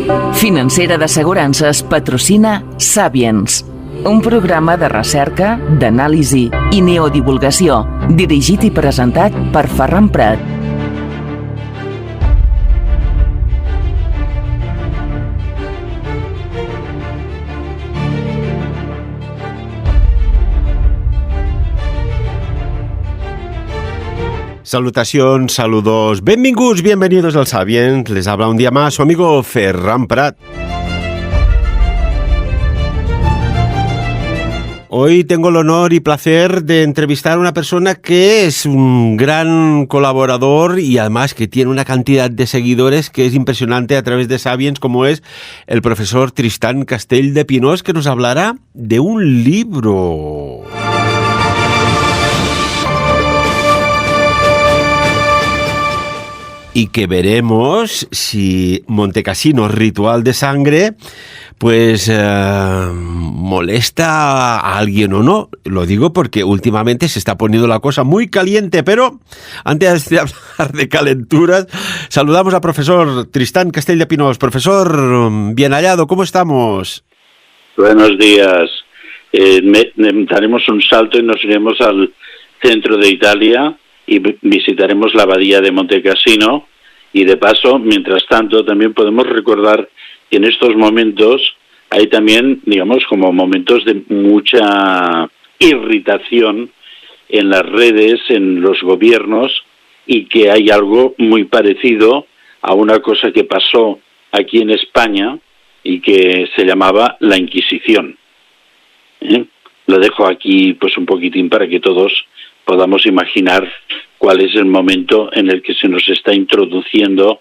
Financera d'Assegurances patrocina Sapiens, un programa de recerca, d'anàlisi i neodivulgació, dirigit i presentat per Ferran Prat. Salutacions, saludos, benvinguts, bienvenidos al Sapiens. Les habla un día más su amigo Ferran Prat. Hoy tengo el honor y placer de entrevistar a una persona que es un gran colaborador y además que tiene una cantidad de seguidores que es impresionante a través de Sapiens, como es el profesor Tristán Castell de Pinós, que nos hablará de un libro. Y que veremos si Montecassino, Ritual de Sangre, pues molesta a alguien o no. Lo digo porque últimamente se está poniendo la cosa muy caliente, pero antes de hablar de calenturas, saludamos al profesor Tristán Castell de Pinós. Profesor, bien hallado, ¿cómo estamos? Buenos días. Daremos un salto y nos iremos al centro de Italia y visitaremos la abadía de Montecassino, y de paso, mientras tanto, también podemos recordar que en estos momentos hay también, digamos, como momentos de mucha irritación en las redes, en los gobiernos, y que hay algo muy parecido a una cosa que pasó aquí en España y que se llamaba la Inquisición. Lo dejo aquí pues un poquitín para que todos podamos imaginar cuál es el momento en el que se nos está introduciendo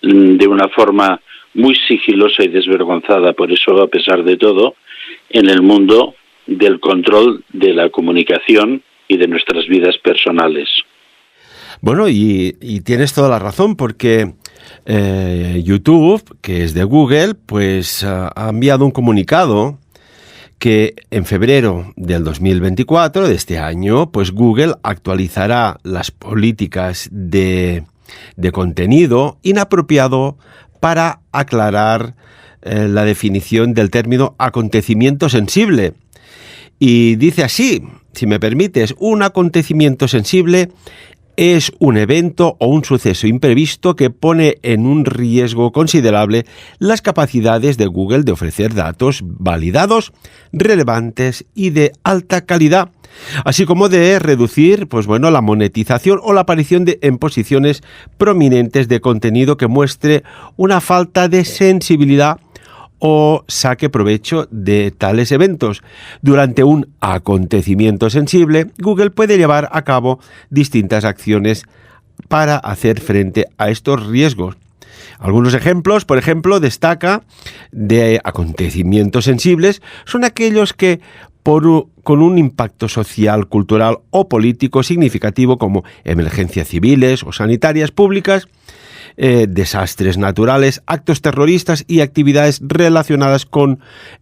de una forma muy sigilosa y desvergonzada, por eso a pesar de todo, en el mundo del control de la comunicación y de nuestras vidas personales. Bueno, y tienes toda la razón, porque YouTube, que es de Google, pues ha enviado un comunicado que en febrero del 2024, de este año, pues Google actualizará las políticas de contenido inapropiado para aclarar la definición del término acontecimiento sensible. Y dice así, si me permites, un acontecimiento sensible es un evento o un suceso imprevisto que pone en un riesgo considerable las capacidades de Google de ofrecer datos validados, relevantes y de alta calidad, así como de reducir, pues bueno, la monetización o la aparición en posiciones prominentes de contenido que muestre una falta de sensibilidad o saque provecho de tales eventos. Durante un acontecimiento sensible, Google puede llevar a cabo distintas acciones para hacer frente a estos riesgos. Algunos ejemplos, por ejemplo, destaca de acontecimientos sensibles, son aquellos que con un impacto social, cultural o político significativo, como emergencias civiles o sanitarias públicas, desastres naturales, actos terroristas y actividades relacionadas con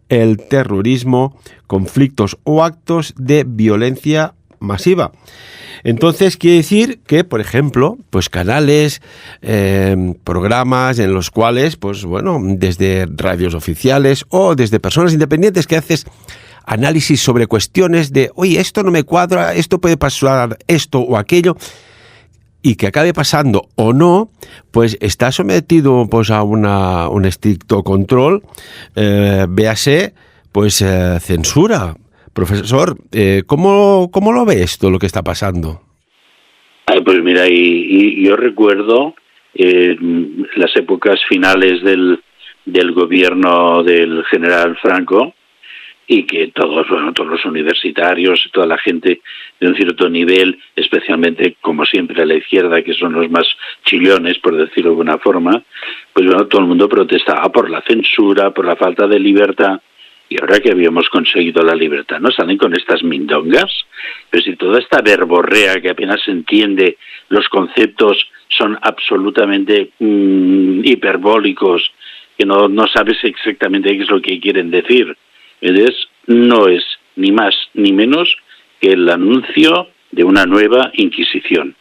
el terrorismo, conflictos o actos de violencia masiva. Entonces quiere decir que, por ejemplo, pues canales, programas en los cuales, pues bueno, desde radios oficiales o desde personas independientes que haces análisis sobre cuestiones de, oye, esto no me cuadra, esto puede pasar esto o aquello, y que acabe pasando o no, pues está sometido pues a un estricto control, véase, pues censura. Profesor, ¿cómo lo ve esto, lo que está pasando? Pues mira, y yo recuerdo las épocas finales del gobierno del general Franco, y que todos los universitarios, toda la gente de un cierto nivel, especialmente, como siempre, a la izquierda, que son los más chillones, por decirlo de alguna forma, pues bueno, todo el mundo protestaba por la censura, por la falta de libertad, y ahora que habíamos conseguido la libertad, ¿no? Salen con estas mindongas, pero si toda esta verborrea que apenas se entiende, los conceptos son absolutamente hiperbólicos, que no sabes exactamente qué es lo que quieren decir. No es ni más ni menos que el anuncio de una nueva Inquisición.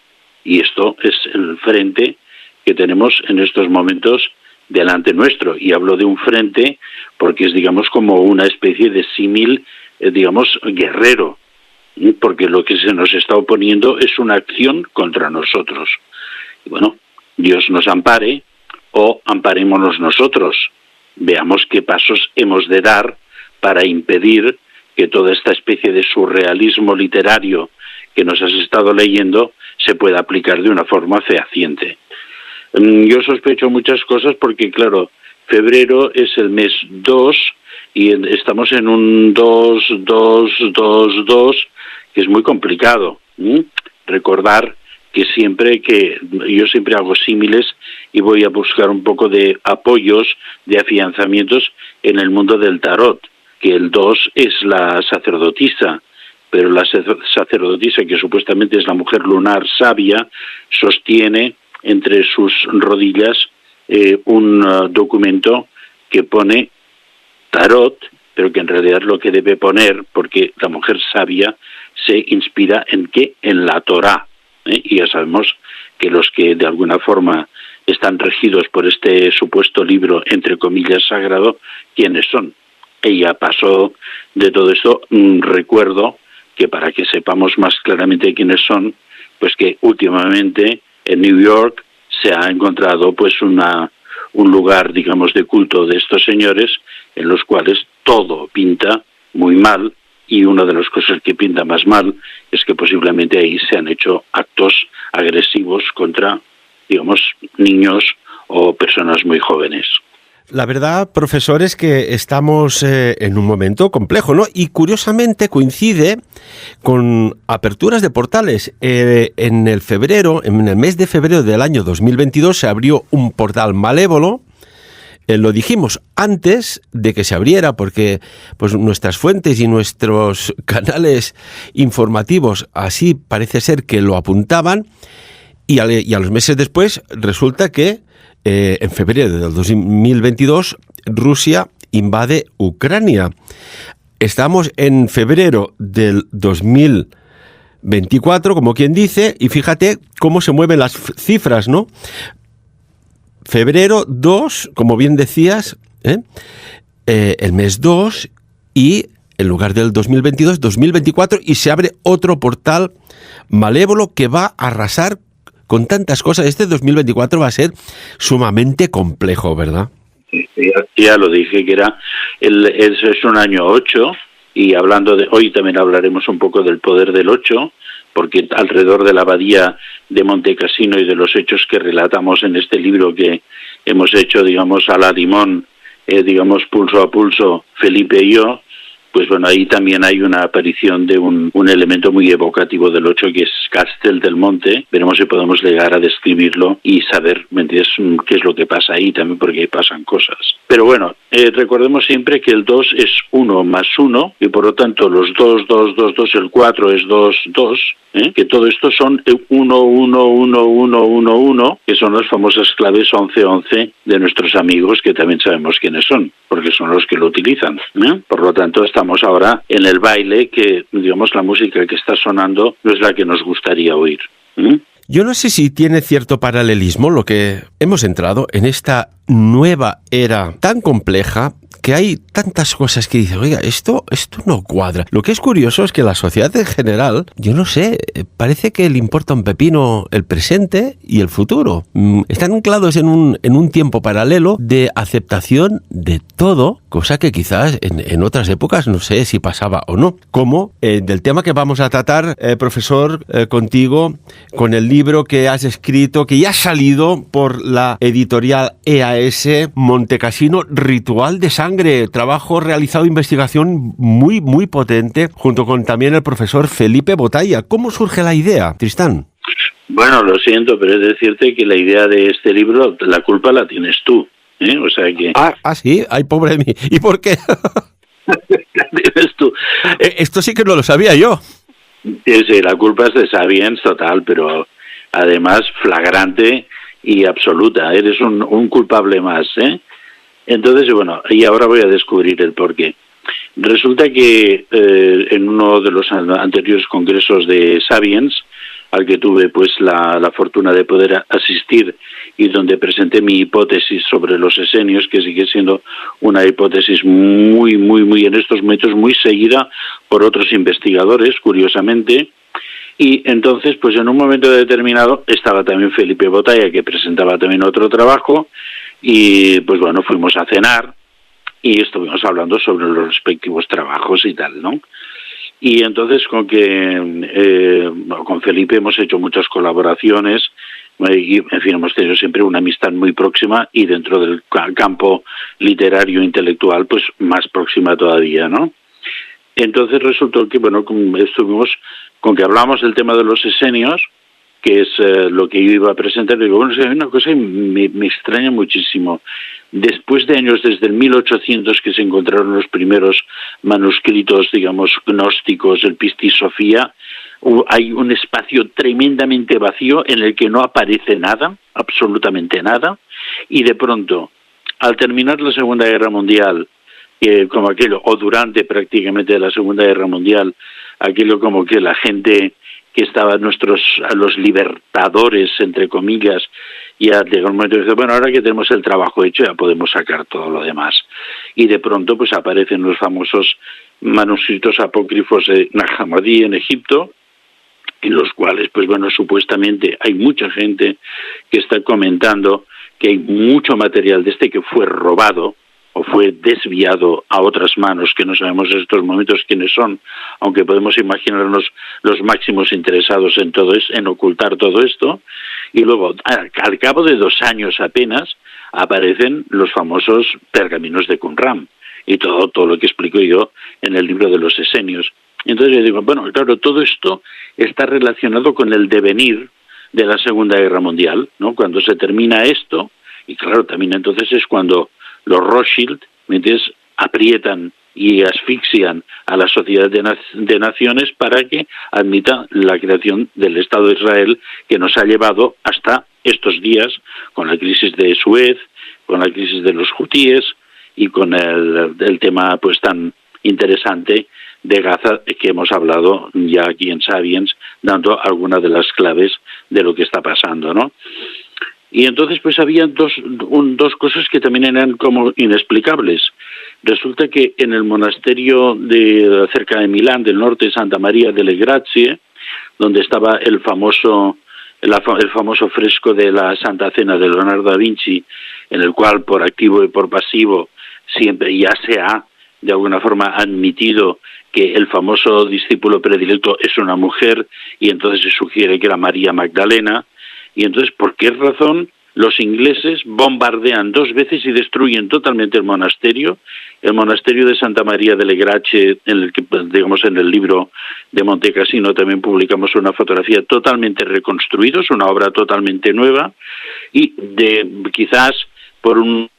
Y esto es el frente que tenemos en estos momentos delante nuestro. Y hablo de un frente porque es, digamos, como una especie de símil, digamos, guerrero, porque lo que se nos está oponiendo es una acción contra nosotros. Y bueno, Dios nos ampare o amparémonos nosotros. Veamos qué pasos hemos de dar para impedir que toda esta especie de surrealismo literario que nos has estado leyendo se pueda aplicar de una forma fehaciente. Yo sospecho muchas cosas porque, claro, febrero es el mes 2 y estamos en un 2, que es muy complicado. Recordar que yo siempre hago símiles y voy a buscar un poco de apoyos, de afianzamientos en el mundo del tarot, que el 2 es la sacerdotisa, pero la sacerdotisa, que supuestamente es la mujer lunar sabia, sostiene entre sus rodillas un documento que pone tarot, pero que en realidad lo que debe poner, porque la mujer sabia se inspira ¿en qué? En la Torá. Y ya sabemos que los que de alguna forma están regidos por este supuesto libro, entre comillas, sagrado, ¿quiénes son? Ella pasó de todo esto. Recuerdo que para que sepamos más claramente quiénes son, pues que últimamente en New York se ha encontrado pues un lugar, digamos, de culto de estos señores, en los cuales todo pinta muy mal, y una de las cosas que pinta más mal es que posiblemente ahí se han hecho actos agresivos contra, digamos, niños o personas muy jóvenes. La verdad, profesor, es que estamos en un momento complejo, ¿no? Y curiosamente coincide con aperturas de portales. En el mes de febrero del año 2022 se abrió un portal Malévolo. Lo dijimos antes de que se abriera porque pues nuestras fuentes y nuestros canales informativos así parece ser que lo apuntaban, y a los meses después resulta que en febrero del 2022 Rusia invade Ucrania. Estamos en febrero del 2024, como quien dice, y fíjate cómo se mueven las cifras, ¿no? Febrero 2, como bien decías, el mes 2, y en lugar del 2022, 2024, y se abre otro portal Malévolo que va a arrasar con tantas cosas. Este 2024 va a ser sumamente complejo, ¿verdad? Ya lo dije, que es un año 8, y hablando de hoy también hablaremos un poco del poder del 8, porque alrededor de la abadía de Montecassino y de los hechos que relatamos en este libro que hemos hecho, digamos, a la limón, digamos, pulso a pulso, Felipe y yo, pues bueno, ahí también hay una aparición de un elemento muy evocativo del 8, que es Castel del Monte. Veremos si podemos llegar a describirlo y saber, ¿me entiendes?, qué es lo que pasa ahí también, porque ahí pasan cosas. Pero bueno, recordemos siempre que el 2 es 1 más 1, y por lo tanto los 2, 2, 2, 2, el 4 es 2, 2, que todo esto son 1, 1, 1, 1, 1, 1, que son las famosas claves 11, 11 de nuestros amigos, que también sabemos quiénes son, porque son los que lo utilizan. Por lo tanto, estamos ahora en el baile, que, digamos, la música que está sonando no es la que nos gustaría oír. Yo no sé si tiene cierto paralelismo lo que hemos entrado en esta nueva era tan compleja, que hay tantas cosas que dicen, oiga, esto no cuadra. Lo que es curioso es que la sociedad en general, yo no sé, parece que le importa un pepino el presente y el futuro. Están anclados en un tiempo paralelo de aceptación de todo, cosa que quizás en otras épocas no sé si pasaba o no. Como del tema que vamos a tratar, profesor, contigo, con el libro que has escrito, que ya ha salido por la editorial EAS, Montecassino, Ritual de Sangre. Trabajo realizado, investigación muy, muy potente, junto con también el profesor Felipe Botalla. ¿Cómo surge la idea, Tristán? Bueno, lo siento, pero es decirte que la idea de este libro, la culpa la tienes tú. O sea que... Sí, ay, pobre de mí. ¿Y por qué? La tienes tú. Esto sí que no lo sabía yo. Sí, la culpa es de Sabiens total, pero además flagrante y absoluta. Eres un culpable más, Entonces, bueno, y ahora voy a descubrir el porqué. Resulta que en uno de los anteriores congresos de Sabiens, al que tuve pues la fortuna de poder asistir y donde presenté mi hipótesis sobre los esenios, que sigue siendo una hipótesis muy en estos momentos muy seguida por otros investigadores, curiosamente. Y entonces, pues en un momento determinado estaba también Felipe Botalla, que presentaba también otro trabajo, y pues bueno, fuimos a cenar y estuvimos hablando sobre los respectivos trabajos y tal, ¿no? Y entonces con Felipe hemos hecho muchas colaboraciones y, en fin, hemos tenido siempre una amistad muy próxima y dentro del campo literario intelectual, pues más próxima todavía, ¿no? Entonces resultó que, bueno, estuvimos con que hablamos del tema de los esenios, que es lo que yo iba a presentar. Digo, bueno, hay una cosa que me extraña muchísimo. Después de años, desde el 1800 que se encontraron los primeros manuscritos, digamos, gnósticos, el Pistisofía, hay un espacio tremendamente vacío en el que no aparece nada, absolutamente nada, y de pronto, al terminar la Segunda Guerra Mundial, como aquello, o durante prácticamente la Segunda Guerra Mundial, aquello como que la gente que estaban los libertadores, entre comillas, ya llegó un momento y dice, bueno, ahora que tenemos el trabajo hecho ya podemos sacar todo lo demás. Y de pronto pues aparecen los famosos manuscritos apócrifos de Nag Hammadi en Egipto, en los cuales, pues bueno, supuestamente hay mucha gente que está comentando que hay mucho material de que fue robado o fue desviado a otras manos, que no sabemos en estos momentos quiénes son, aunque podemos imaginarnos los máximos interesados en todo en ocultar todo esto. Y luego, al cabo de 2 años apenas, aparecen los famosos pergaminos de Qumran y todo lo que explico yo en el libro de los esenios. Entonces yo digo, bueno, claro, todo esto está relacionado con el devenir de la Segunda Guerra Mundial, ¿no? Cuando se termina esto, y claro, también entonces es cuando los Rothschild, ¿entiendes?, aprietan y asfixian a la Sociedad de Naciones para que admita la creación del Estado de Israel, que nos ha llevado hasta estos días, con la crisis de Suez, con la crisis de los hutíes y con el tema pues tan interesante de Gaza, que hemos hablado ya aquí en Sapiens, dando algunas de las claves de lo que está pasando, ¿no? Y entonces pues había dos cosas que también eran como inexplicables. Resulta que en el monasterio cerca de Milán, del norte de Santa María delle Grazie, donde estaba el famoso fresco de la Santa Cena de Leonardo da Vinci, en el cual por activo y por pasivo siempre ya se ha de alguna forma admitido que el famoso discípulo predilecto es una mujer, y entonces se sugiere que era María Magdalena. Y entonces, ¿por qué razón los ingleses bombardean 2 veces y destruyen totalmente el monasterio de Santa María delle Grazie, en el que, digamos, en el libro de Monte Cassino también publicamos una fotografía totalmente reconstruida, es una obra totalmente nueva, y quizás por un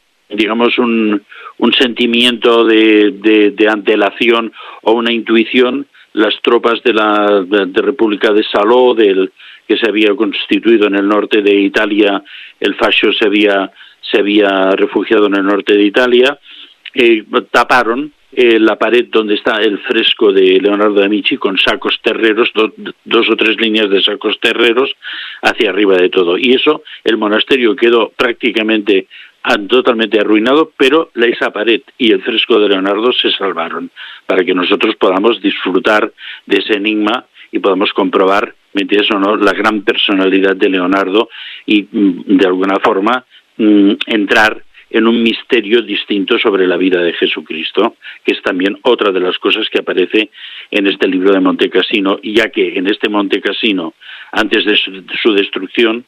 sentimiento de antelación o una intuición, las tropas de la República de Salò, que se había constituido en el norte de Italia, el fascio se había refugiado en el norte de Italia, taparon la pared donde está el fresco de Leonardo da Vinci con sacos terreros, 2 o 3 líneas de sacos terreros hacia arriba de todo. Y eso, el monasterio quedó prácticamente totalmente arruinado, pero esa pared y el fresco de Leonardo se salvaron para que nosotros podamos disfrutar de ese enigma y podamos comprobar, ¿me entiendes o no?, la gran personalidad de Leonardo y de alguna forma entrar en un misterio distinto sobre la vida de Jesucristo, que es también otra de las cosas que aparece en este libro de Monte Cassino, ya que en este Monte Cassino, antes de su destrucción,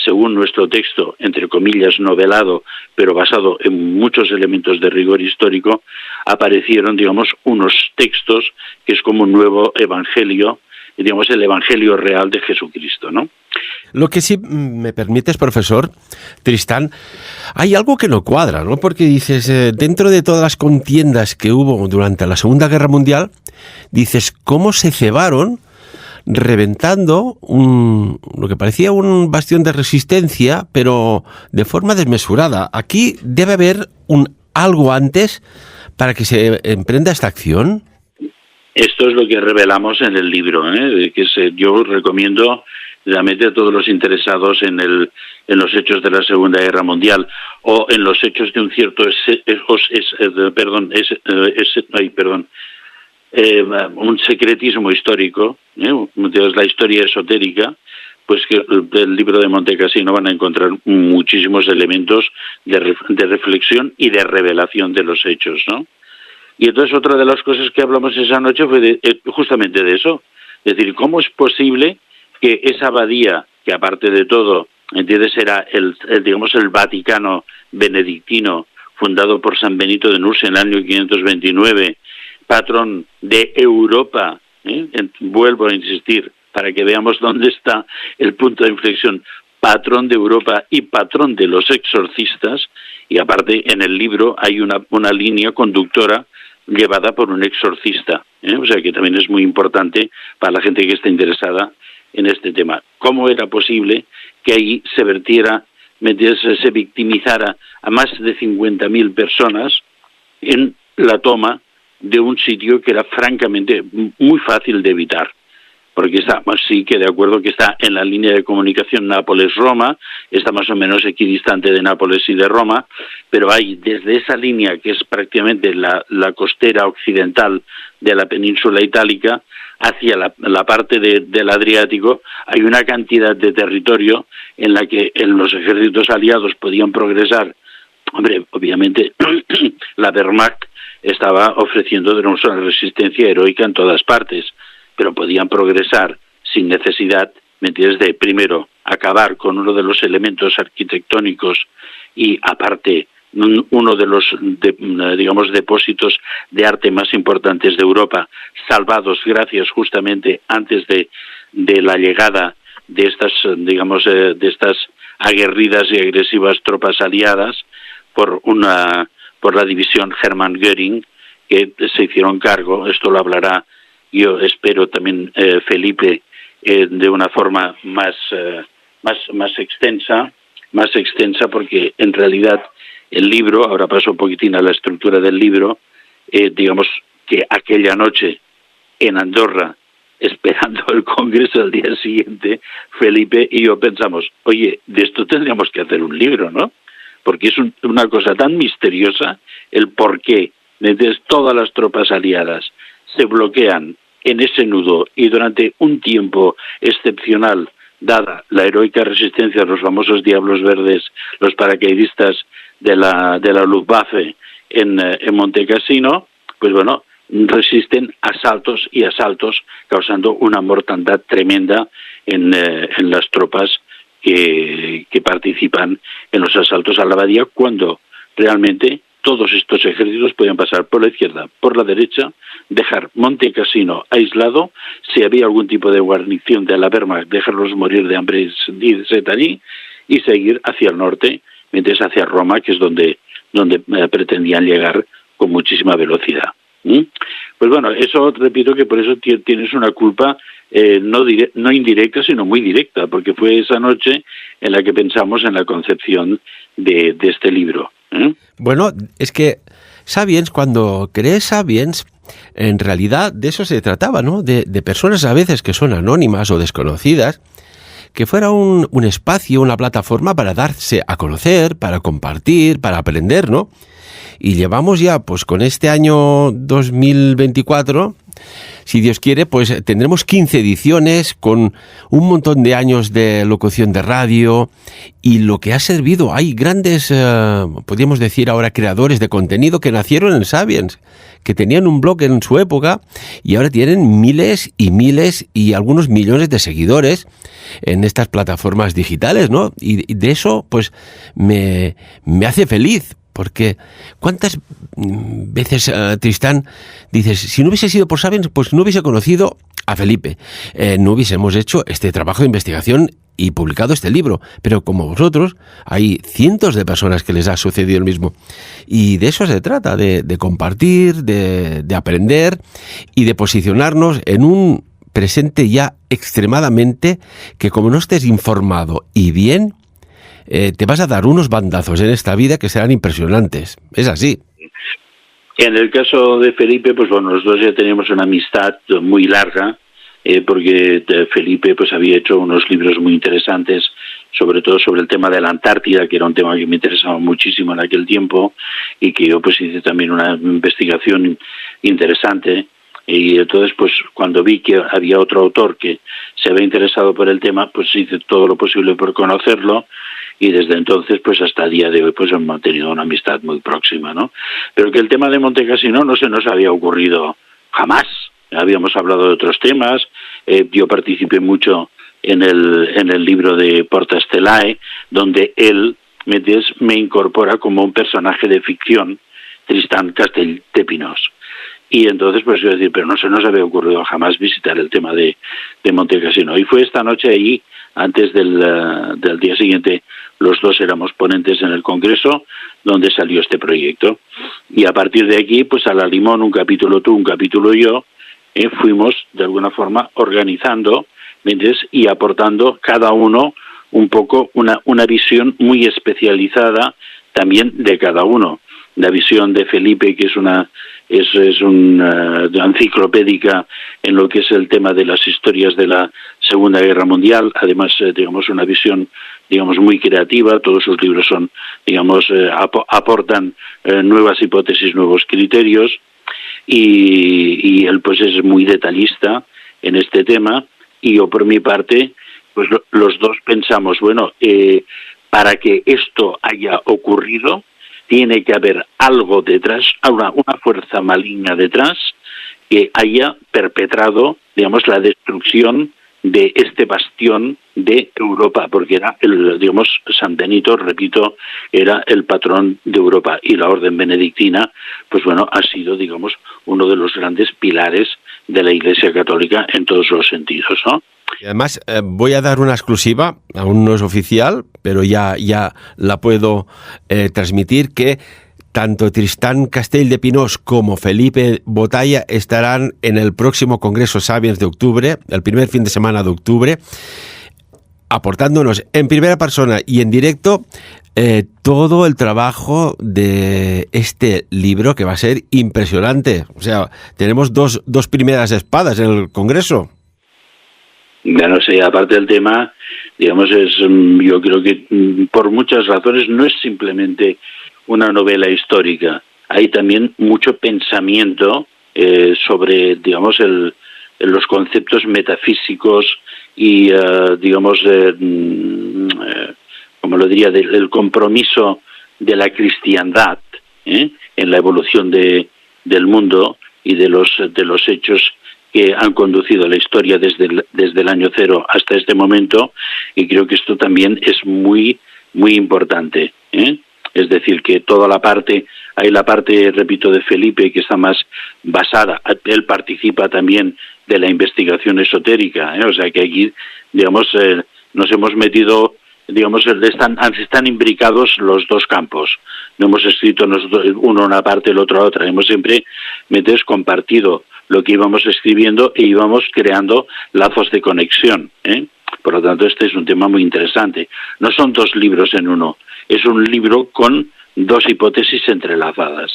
según nuestro texto, entre comillas, novelado, pero basado en muchos elementos de rigor histórico, aparecieron, digamos, unos textos que es como un nuevo evangelio, digamos, el evangelio real de Jesucristo, ¿no? Lo que sí me permites, profesor Tristán, hay algo que no cuadra, ¿no? Porque dices, dentro de todas las contiendas que hubo durante la Segunda Guerra Mundial, dices, ¿cómo se cebaron reventando lo que parecía un bastión de resistencia, pero de forma desmesurada? Aquí debe haber algo antes para que se emprenda esta acción. Esto es lo que revelamos en el libro, que yo recomiendo realmente a todos los interesados en los hechos de la Segunda Guerra Mundial o en los hechos de un cierto un secretismo histórico, la historia esotérica, pues que del libro de Montecassino van a encontrar muchísimos elementos de reflexión y de revelación de los hechos, ¿no? Y entonces otra de las cosas que hablamos esa noche fue justamente de eso. Es decir, ¿cómo es posible que esa abadía, que aparte de todo, ¿entiendes?, era el Vaticano benedictino, fundado por San Benito de Nursia en el año 529, patrón de Europa, vuelvo a insistir, para que veamos dónde está el punto de inflexión, patrón de Europa y patrón de los exorcistas, y aparte en el libro hay una línea conductora llevada por un exorcista, o sea que también es muy importante para la gente que está interesada en este tema. ¿Cómo era posible que ahí se vertiera, se victimizara a más de 50.000 personas en la toma de un sitio que era francamente muy fácil de evitar? Porque sí que de acuerdo que está en la línea de comunicación Nápoles-Roma, está más o menos equidistante de Nápoles y de Roma, pero hay desde esa línea, que es prácticamente la costera occidental de la península itálica, hacia la parte del Adriático, hay una cantidad de territorio en la que los ejércitos aliados podían progresar. Hombre, obviamente la Wehrmacht estaba ofreciendo una resistencia heroica en todas partes, pero podían progresar sin necesidad, ¿me entiendes?, de primero acabar con uno de los elementos arquitectónicos y aparte uno de los depósitos de arte más importantes de Europa, salvados gracias justamente antes de la llegada de estas aguerridas y agresivas tropas aliadas por la división Hermann Göring, que se hicieron cargo. Esto lo hablará, yo espero, también Felipe, de una forma más extensa, porque en realidad el libro, ahora paso un poquitín a la estructura del libro, digamos que aquella noche en Andorra, esperando el Congreso al día siguiente, Felipe y yo pensamos, oye, de esto tendríamos que hacer un libro, ¿no? Porque es una cosa tan misteriosa el por qué desde todas las tropas aliadas se bloquean en ese nudo y durante un tiempo excepcional, dada la heroica resistencia de los famosos Diablos Verdes, los paracaidistas de la Luftwaffe en Montecassino, pues bueno, resisten asaltos y asaltos, causando una mortandad tremenda en las tropas que participan en los asaltos a la abadía, cuando realmente todos estos ejércitos podían pasar por la izquierda, por la derecha, dejar Montecassino aislado, si había algún tipo de guarnición de la Wehrmacht, dejarlos morir de hambre allí y seguir hacia el norte, mientras hacia Roma, que es donde pretendían llegar con muchísima velocidad. Pues bueno, eso, repito, que por eso tienes una culpa no indirecta, sino muy directa, porque fue esa noche en la que pensamos en la concepción de este libro. Bueno, es que Sapiens, cuando creé Sapiens, en realidad de eso se trataba, ¿no? De personas a veces que son anónimas o desconocidas, que fuera un espacio, una plataforma para darse a conocer, para compartir, para aprender, ¿no? Y llevamos ya, pues con este año 2024, si Dios quiere, pues tendremos 15 ediciones con un montón de años de locución de radio, y lo que ha servido, hay grandes, podríamos decir ahora, creadores de contenido que nacieron en Sapiens, que tenían un blog en su época y ahora tienen miles y miles y algunos millones de seguidores en estas plataformas digitales, ¿no? Y de eso, pues, me hace feliz. Porque ¿cuántas veces, Tristán, dices, si no hubiese sido por Sapiens, pues no hubiese conocido a Felipe, no hubiésemos hecho este trabajo de investigación y publicado este libro? Pero como vosotros, hay cientos de personas que les ha sucedido el mismo. Y de eso se trata, de compartir, de aprender y de posicionarnos en un presente ya extremadamente que, como no estés informado y bien, te vas a dar unos bandazos en esta vida que serán impresionantes. Es así. En el caso de Felipe, pues bueno, los dos ya teníamos una amistad muy larga, porque Felipe pues había hecho unos libros muy interesantes, sobre todo sobre el tema de la Antártida, que era un tema que me interesaba muchísimo en aquel tiempo, y que yo pues hice también una investigación interesante. Y entonces, pues cuando vi que había otro autor que se había interesado por el tema, pues hice todo lo posible por conocerlo, y desde entonces, pues hasta el día de hoy, pues hemos mantenido una amistad muy próxima, ¿no? Pero que el tema de Montecassino no se nos había ocurrido jamás. Habíamos hablado de otros temas, yo participé mucho en el libro de Porta Stellae, donde él me incorpora como un personaje de ficción, Tristán Castell de Pinós. Y entonces, pues yo decir, pero no se nos había ocurrido jamás visitar el tema de Montecassino. Y fue esta noche allí, antes del día siguiente, los dos éramos ponentes en el Congreso, donde salió este proyecto. Y a partir de aquí, pues a la limón, un capítulo tú, un capítulo yo, fuimos de alguna forma organizando, ¿entiendes? Y aportando cada uno un poco una visión muy especializada también de cada uno. La visión de Felipe, que es una enciclopédica en lo que es el tema de las historias de la Segunda Guerra Mundial, además, digamos, una visión, digamos, muy creativa. Todos sus libros son, digamos, aportan nuevas hipótesis, nuevos criterios, y él pues es muy detallista en este tema, y yo por mi parte, pues los dos pensamos, bueno, para que esto haya ocurrido, tiene que haber algo detrás, una fuerza maligna detrás, que haya perpetrado, digamos, la destrucción de este bastión de Europa, porque era digamos, San Benito, repito, era el patrón de Europa, y la Orden Benedictina, pues bueno, ha sido, digamos, uno de los grandes pilares de la Iglesia Católica en todos los sentidos, ¿no? Y además, voy a dar una exclusiva, aún no es oficial, pero ya la puedo transmitir, que tanto Tristán Castell de Pinós como Felipe Botalla estarán en el próximo Congreso Sapiens de octubre, el primer fin de semana de octubre, aportándonos en primera persona y en directo todo el trabajo de este libro, que va a ser impresionante. O sea, tenemos dos primeras espadas en el Congreso. Ya no sé, aparte del tema, digamos, yo creo que por muchas razones no es simplemente una novela histórica. Hay también mucho pensamiento sobre, digamos, los conceptos metafísicos y, digamos, como lo diría, del compromiso de la cristiandad en la evolución del mundo y de los hechos que han conducido la historia desde el año cero hasta este momento, y creo que esto también es muy, muy importante, Es decir, que hay la parte, repito, de Felipe, que está más basada, él participa también de la investigación esotérica, o sea que aquí, digamos, nos hemos metido, digamos, están imbricados los dos campos. No hemos escrito nosotros uno una parte, el otro a otra, hemos siempre compartido lo que íbamos escribiendo e íbamos creando lazos de conexión, Por lo tanto, este es un tema muy interesante. No son dos libros en uno, es un libro con dos hipótesis entrelazadas,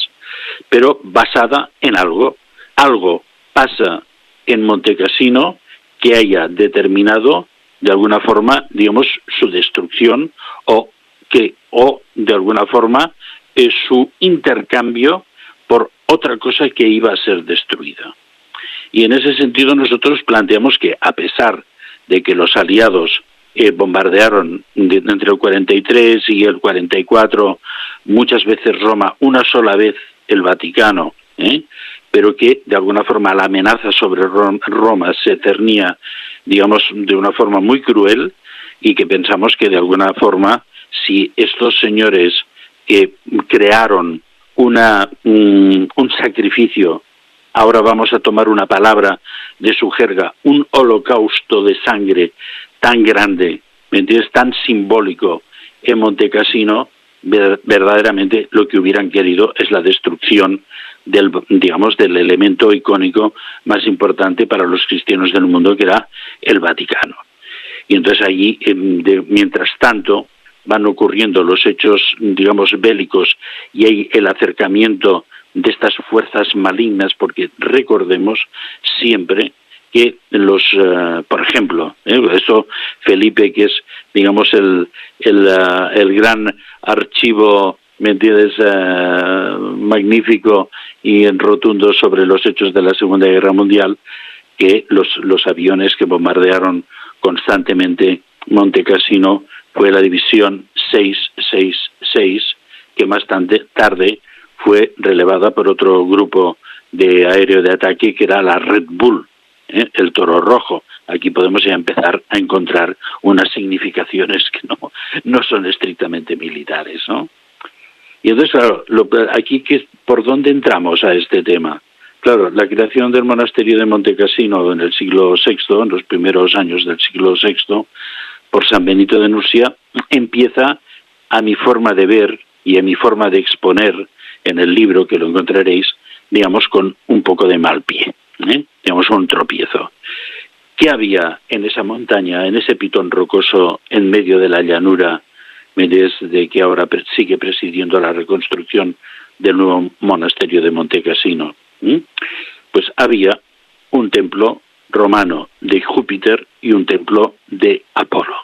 pero basada en algo. Algo pasa en Montecassino que haya determinado, de alguna forma, digamos, su destrucción o de alguna forma, su intercambio por otra cosa que iba a ser destruida. Y en ese sentido nosotros planteamos que, a pesar de que los aliados bombardearon entre el 43 y el 44 muchas veces Roma, una sola vez el Vaticano, pero que de alguna forma la amenaza sobre Roma se cernía, digamos, de una forma muy cruel, y que pensamos que de alguna forma, si estos señores que crearon un sacrificio, ahora vamos a tomar una palabra de su jerga, un holocausto de sangre tan grande, ¿me entiendes?, tan simbólico en Montecassino, verdaderamente lo que hubieran querido es la destrucción del elemento icónico más importante para los cristianos del mundo, que era el Vaticano. Y entonces allí, mientras tanto, van ocurriendo los hechos, digamos, bélicos, y hay el acercamiento de estas fuerzas malignas, porque recordemos siempre que por ejemplo, eso Felipe, que es, digamos, el gran archivo, ¿me entiendes?, magnífico y rotundo sobre los hechos de la Segunda Guerra Mundial, que los aviones que bombardearon constantemente Montecassino fue la división 666, que más tarde fue relevada por otro grupo de aéreo de ataque, que era la Red Bull, el Toro Rojo. Aquí podemos ya empezar a encontrar unas significaciones que no son estrictamente militares, ¿no? Y entonces, claro, aquí ¿por dónde entramos a este tema? Claro, la creación del monasterio de Montecassino en el siglo VI, en los primeros años del siglo VI, por San Benito de Nursia, empieza, a mi forma de ver y a mi forma de exponer en el libro, que lo encontraréis, digamos, con un poco de mal pie, digamos, un tropiezo. ¿Qué había en esa montaña, en ese pitón rocoso en medio de la llanura, de que ahora sigue presidiendo la reconstrucción del nuevo monasterio de Montecassino? Pues había un templo romano de Júpiter y un templo de Apolo.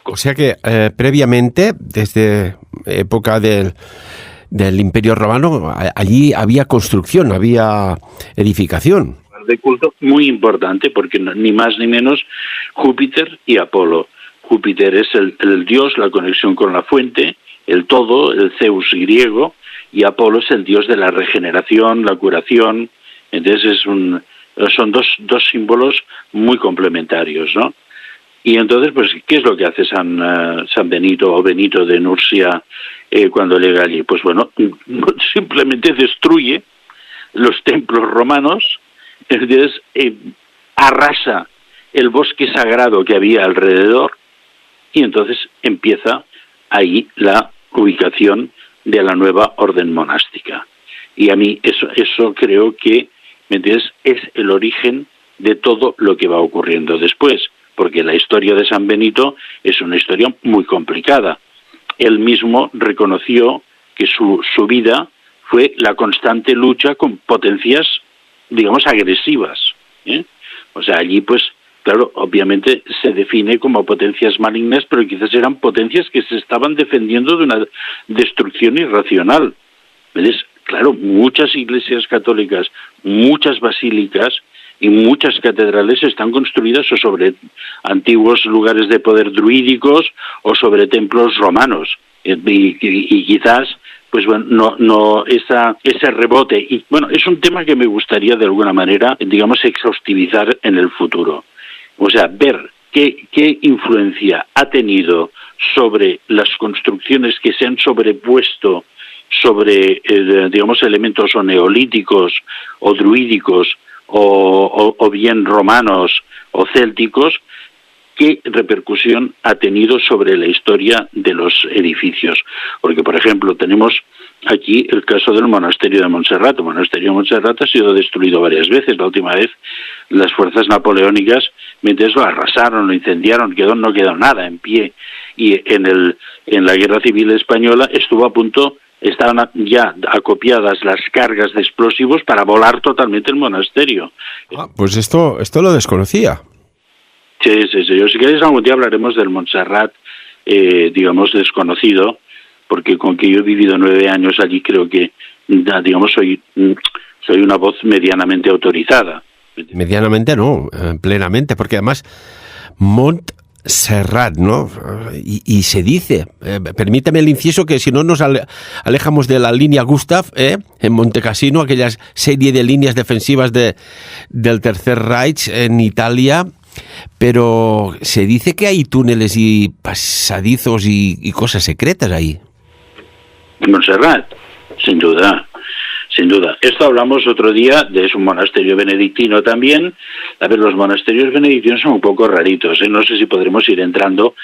O sea que previamente, desde época del Imperio Romano, allí había construcción, había edificación. De culto muy importante, porque ni más ni menos Júpiter y Apolo. Júpiter es el dios, la conexión con la fuente, el todo, el Zeus griego, y Apolo es el dios de la regeneración, la curación. Entonces son dos símbolos muy complementarios, ¿no? Y entonces, pues, ¿qué es lo que hace San Benito o Benito de Nursia cuando llega allí? Pues bueno, simplemente destruye los templos romanos, entonces arrasa el bosque sagrado que había alrededor, y entonces empieza ahí la ubicación de la nueva orden monástica. Y a mí eso creo que, ¿me entiendes?, es el origen de todo lo que va ocurriendo después, porque la historia de San Benito es una historia muy complicada. Él mismo reconoció que su vida fue la constante lucha con potencias, digamos, agresivas, O sea, allí, pues, claro, obviamente se define como potencias malignas, pero quizás eran potencias que se estaban defendiendo de una destrucción irracional. ¿Ves? Claro, muchas iglesias católicas, muchas basílicas y muchas catedrales están construidas o sobre antiguos lugares de poder druídicos o sobre templos romanos. Y quizás, pues bueno, no ese rebote. Y bueno, es un tema que me gustaría de alguna manera, digamos, exhaustivizar en el futuro. O sea, ver qué influencia ha tenido sobre las construcciones que se han sobrepuesto sobre, digamos, elementos o neolíticos o druídicos o bien romanos o célticos, qué repercusión ha tenido sobre la historia de los edificios. Porque, por ejemplo, tenemos aquí el caso del monasterio de Montserrat. El monasterio de Montserrat ha sido destruido varias veces. La última vez las fuerzas napoleónicas, mientras lo arrasaron, lo incendiaron, no quedó nada en pie. Y en la Guerra Civil Española estuvo a punto, estaban ya acopiadas las cargas de explosivos para volar totalmente el monasterio. Pues esto lo desconocía. Sí. Yo, si queréis, algún día hablaremos del Montserrat, digamos, desconocido, porque con que yo he vivido 9 años allí, creo que, digamos, soy una voz medianamente autorizada. Medianamente no, plenamente, porque además Montserrat, ¿no? Y se dice, permítame el inciso, que si no nos alejamos de la línea Gustav, en Montecassino, aquella serie de líneas defensivas del Tercer Reich en Italia. Pero se dice que hay túneles y pasadizos y cosas secretas ahí. Montserrat, sin duda. Esto hablamos otro día, es un monasterio benedictino también. A ver, los monasterios benedictinos son un poco raritos, No sé si podremos ir entrando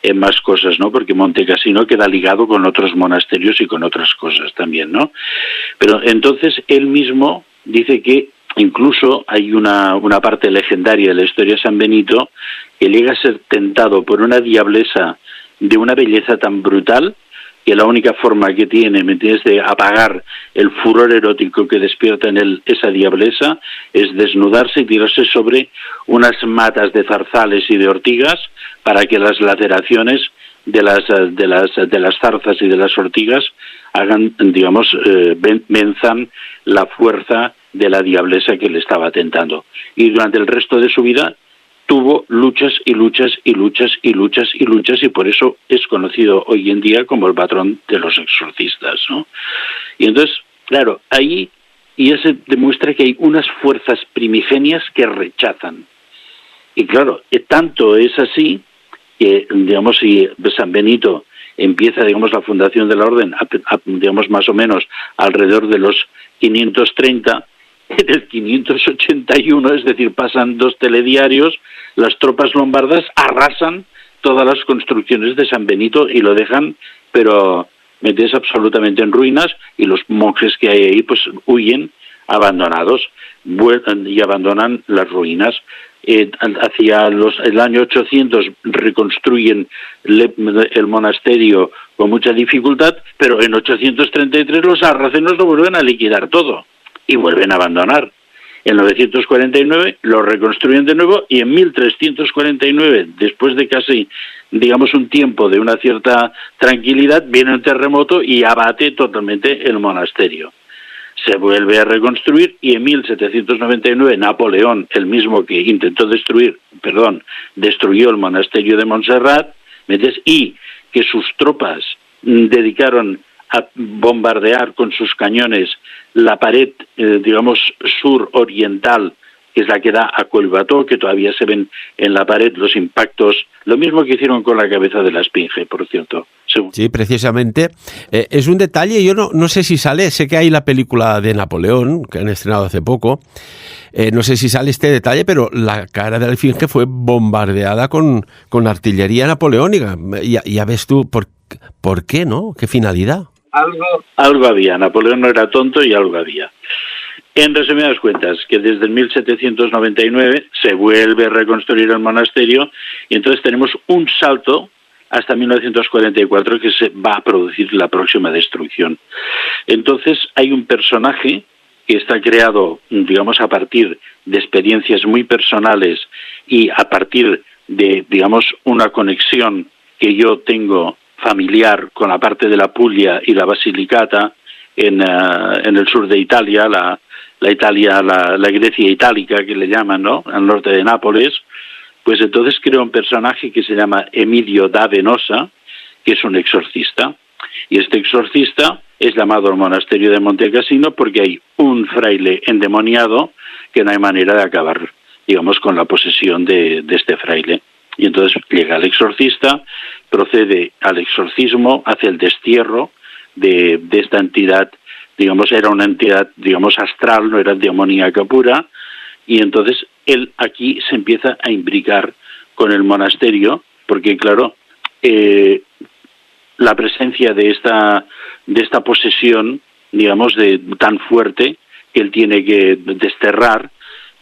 en más cosas, ¿no? Porque Montecassino queda ligado con otros monasterios y con otras cosas también, ¿no? Pero entonces él mismo dice que incluso hay una parte legendaria de la historia de San Benito que llega a ser tentado por una diablesa de una belleza tan brutal que la única forma que tiene, ¿me entiendes?, de apagar el furor erótico que despierta en él esa diablesa es desnudarse y tirarse sobre unas matas de zarzales y de ortigas para que las laceraciones de las zarzas y de las ortigas hagan, digamos, venzan la fuerza de la diablesa que le estaba tentando. Y durante el resto de su vida tuvo luchas y luchas y luchas y luchas y luchas, y por eso es conocido hoy en día como el patrón de los exorcistas, ¿no? Y entonces, claro, ahí ya se demuestra que hay unas fuerzas primigenias que rechazan. Y claro, tanto es así que, digamos, si San Benito empieza, digamos, la fundación de la orden, digamos, más o menos alrededor de los 530, en el 581, es decir, pasan 2 telediarios, las tropas lombardas arrasan todas las construcciones de San Benito y lo dejan, pero metes absolutamente en ruinas, y los monjes que hay ahí pues huyen abandonados y abandonan las ruinas. Hacia el año 800 reconstruyen el monasterio con mucha dificultad, pero en 833 los sarracenos lo vuelven a liquidar todo y vuelven a abandonar. En 949 lo reconstruyen de nuevo, y en 1349, después de casi, digamos, un tiempo de una cierta tranquilidad, viene un terremoto y abate totalmente el monasterio. Se vuelve a reconstruir, y en 1799 Napoleón, el mismo que intentó destruyó el monasterio de Montserrat, y que sus tropas dedicaron a bombardear con sus cañones la pared, digamos, sur-oriental, que es la que da a Collbató, que todavía se ven en la pared los impactos, lo mismo que hicieron con la cabeza de la esfinge, por cierto. Sí, precisamente. Es un detalle, yo no sé si sale, sé que hay la película de Napoleón, que han estrenado hace poco, no sé si sale este detalle, pero la cara de la esfinge fue bombardeada con artillería napoleónica. Ya ves tú, ¿por qué, no? ¿Qué finalidad? Algo había, Napoleón no era tonto y algo había. En resumidas cuentas, que desde el 1799 se vuelve a reconstruir el monasterio, y entonces tenemos un salto hasta 1944 que se va a producir la próxima destrucción. Entonces hay un personaje que está creado, digamos, a partir de experiencias muy personales y a partir de, digamos, una conexión que yo tengo familiar con la parte de la Puglia y la Basilicata en el sur de Italia, la Grecia itálica que le llaman, ¿no?, al norte de Nápoles. Pues entonces creó un personaje que se llama Emilio da Venosa, que es un exorcista, y este exorcista es llamado al monasterio de Monte Cassino porque hay un fraile endemoniado que no hay manera de acabar, digamos, con la posesión de este fraile. Y entonces llega el exorcista, procede al exorcismo, hace el destierro de esta entidad, digamos, era una entidad, digamos, astral, no era demoníaca pura, y entonces él aquí se empieza a imbricar con el monasterio, porque claro, la presencia de esta posesión, digamos, tan fuerte que él tiene que desterrar,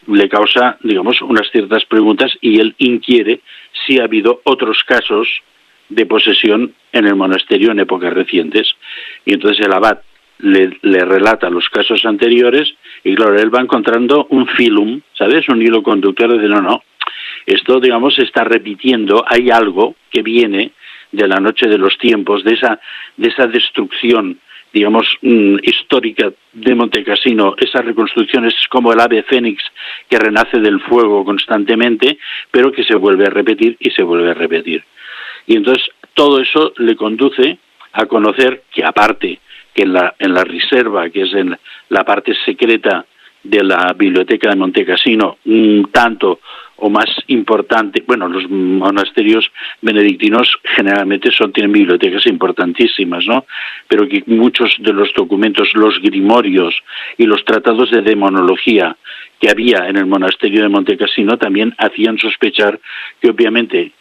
le causa, digamos, unas ciertas preguntas, y él inquiere si ha habido otros casos de posesión en el monasterio en épocas recientes. Y entonces el abad le relata los casos anteriores, y claro, él va encontrando un filum, ¿sabes?, un hilo conductor de no, esto, digamos, se está repitiendo, hay algo que viene de la noche de los tiempos, de esa destrucción, digamos, histórica de Monte Cassino. Esa reconstrucción es como el ave fénix que renace del fuego constantemente, pero que se vuelve a repetir y se vuelve a repetir. Y entonces todo eso le conduce a conocer que, aparte que en la reserva, que es en la parte secreta de la biblioteca de Monte Cassino, un tanto o más importante, bueno, los monasterios benedictinos generalmente tienen bibliotecas importantísimas, ¿no?, pero que muchos de los documentos, los grimorios y los tratados de demonología que había en el monasterio de Monte Cassino también hacían sospechar que, obviamente,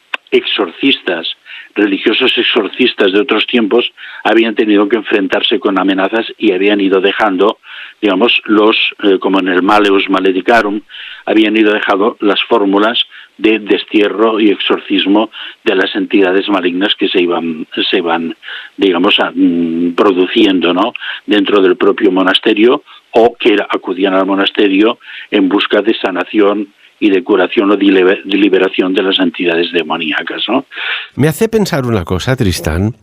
religiosos exorcistas de otros tiempos habían tenido que enfrentarse con amenazas y habían ido dejando, digamos, como en el Maleus Maledicarum, habían ido dejando las fórmulas de destierro y exorcismo de las entidades malignas que se iban digamos, produciendo, ¿no?, dentro del propio monasterio, o que acudían al monasterio en busca de sanación y de curación o de liberación de las entidades demoníacas, ¿no? Me hace pensar una cosa, Tristán,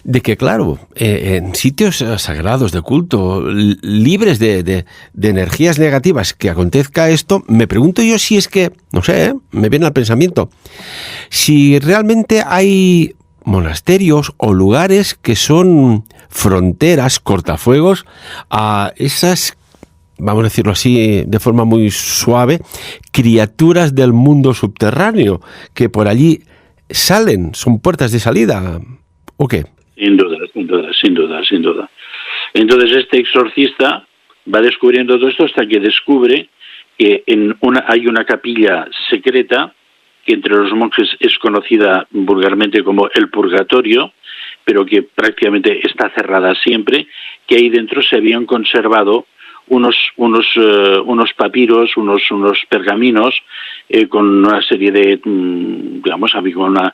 de que, claro, en sitios sagrados de culto, libres de energías negativas, que acontezca esto, me pregunto yo si es que, no sé, me viene al pensamiento, si realmente hay monasterios o lugares que son fronteras, cortafuegos a esas, vamos a decirlo así de forma muy suave, criaturas del mundo subterráneo, que por allí salen, son puertas de salida, ¿o qué? Sin duda. Entonces este exorcista va descubriendo todo esto hasta que descubre que hay una capilla secreta que entre los monjes es conocida vulgarmente como el purgatorio, pero que prácticamente está cerrada siempre, que ahí dentro se habían conservado unos papiros, unos pergaminos con una serie de, digamos, había una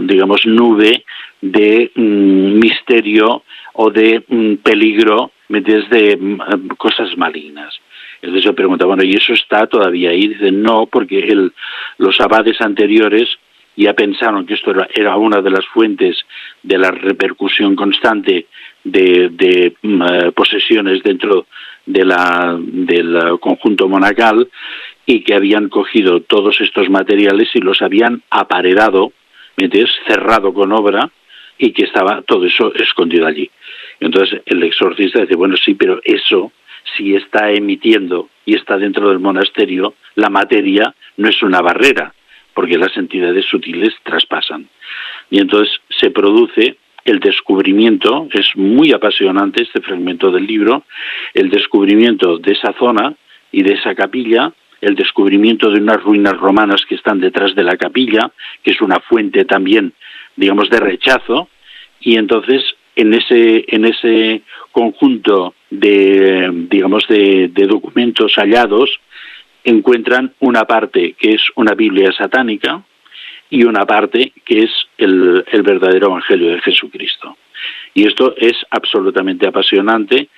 digamos, nube de misterio o de peligro, desde cosas malignas. Entonces yo preguntaba, bueno, ¿y eso está todavía ahí? Dicen, no, porque los abades anteriores ya pensaron que esto era una de las fuentes de la repercusión constante de posesiones dentro del conjunto monacal, y que habían cogido todos estos materiales y los habían aparedado, cerrado con obra, y que estaba todo eso escondido allí. Entonces el exorcista dice, bueno, sí, pero eso, si está emitiendo y está dentro del monasterio, la materia no es una barrera, porque las entidades sutiles traspasan. Y entonces se produce el descubrimiento, es muy apasionante este fragmento del libro, el descubrimiento de esa zona y de esa capilla, el descubrimiento de unas ruinas romanas que están detrás de la capilla, que es una fuente también, digamos, de rechazo, y entonces en ese conjunto de documentos hallados encuentran una parte que es una Biblia satánica y una parte que es el verdadero Evangelio de Jesucristo. Y esto es absolutamente apasionante,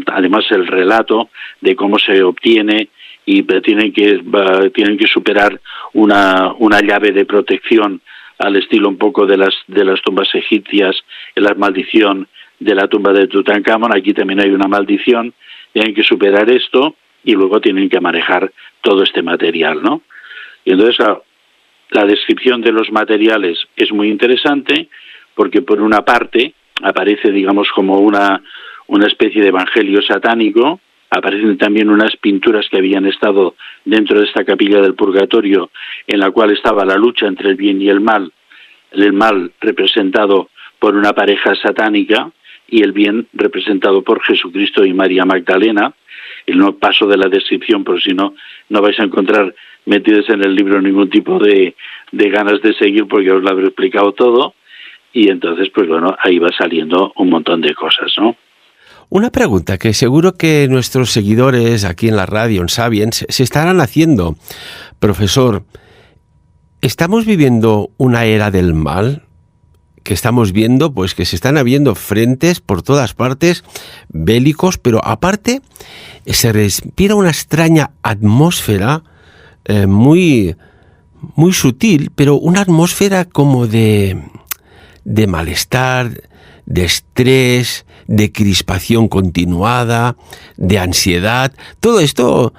además el relato de cómo se obtiene, y tienen que superar una llave de protección al estilo un poco de las tumbas egipcias, en la maldición de la tumba de Tutankamón. Aquí también hay una maldición, tienen que superar esto y luego tienen que manejar todo este material, ¿no? Y entonces la descripción de los materiales es muy interesante, porque por una parte aparece, digamos, como una especie de evangelio satánico. Aparecen también unas pinturas que habían estado dentro de esta capilla del purgatorio, en la cual estaba la lucha entre el bien y el mal representado por una pareja satánica y el bien representado por Jesucristo y María Magdalena. Y no paso de la descripción, porque si no vais a encontrar metidos en el libro ningún tipo de ganas de seguir, porque os lo habré explicado todo. Y entonces, pues bueno, ahí va saliendo un montón de cosas, ¿no? Una pregunta que seguro que nuestros seguidores aquí en la radio, en Sapiens, se estarán haciendo. Profesor, ¿estamos viviendo una era del mal? Que estamos viendo, pues que se están habiendo frentes por todas partes, bélicos, pero aparte se respira una extraña atmósfera muy, muy sutil, pero una atmósfera como de malestar, de estrés, de crispación continuada, de ansiedad. Todo esto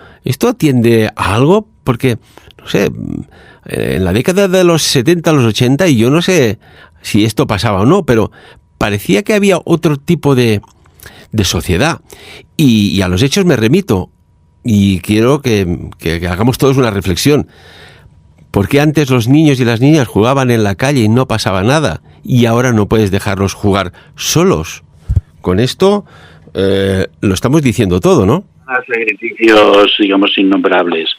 atiende a algo, porque, no sé, en la década de los 70, los 80, y yo no sé si esto pasaba o no, pero parecía que había otro tipo de sociedad. Y a los hechos me remito, y quiero que hagamos todos una reflexión. ¿Por qué antes los niños y las niñas jugaban en la calle y no pasaba nada? Y ahora no puedes dejarlos jugar solos. Con esto lo estamos diciendo todo, ¿no? Sacrificios, digamos, innombrables.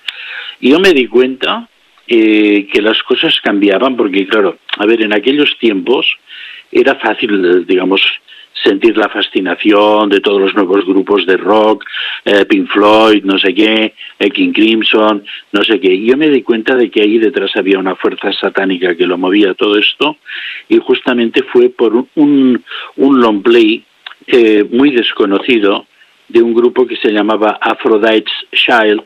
Y yo me di cuenta que las cosas cambiaban, porque claro, a ver, en aquellos tiempos era fácil, digamos, sentir la fascinación de todos los nuevos grupos de rock, Pink Floyd, no sé qué, King Crimson, no sé qué. Y yo me di cuenta de que ahí detrás había una fuerza satánica que lo movía todo esto, y justamente fue por un long play muy desconocido de un grupo que se llamaba Aphrodite's Child,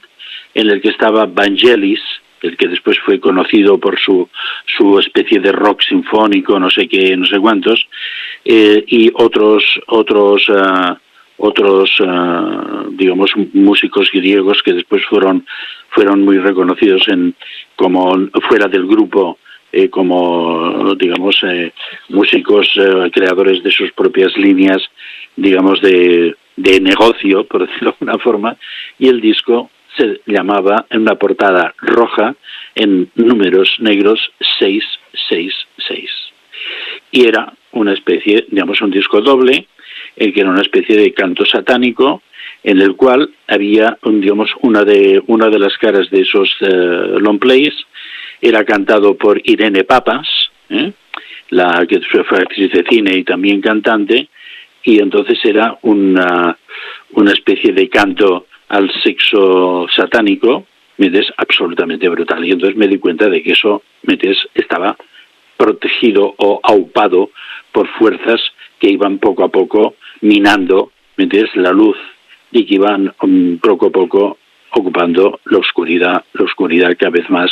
en el que estaba Vangelis, el que después fue conocido por su especie de rock sinfónico, no sé qué, no sé cuántos, y otros digamos, músicos griegos que después fueron muy reconocidos como fuera del grupo, como, digamos, músicos creadores de sus propias líneas, digamos, de negocio, por decirlo de alguna forma, y el disco se llamaba, en una portada roja, en números negros, 666. Y era una especie, digamos, un disco doble, que era una especie de canto satánico, en el cual había, digamos, una de las caras de esos long plays, era cantado por Irene Papas, la que fue actriz de cine y también cantante, y entonces era una especie de canto al sexo satánico, ¿metes? Absolutamente brutal. Y entonces me di cuenta de que eso, ¿metes? Estaba protegido o aupado por fuerzas que iban poco a poco minando, ¿metes? La luz, y que iban poco a poco ocupando la oscuridad cada vez más.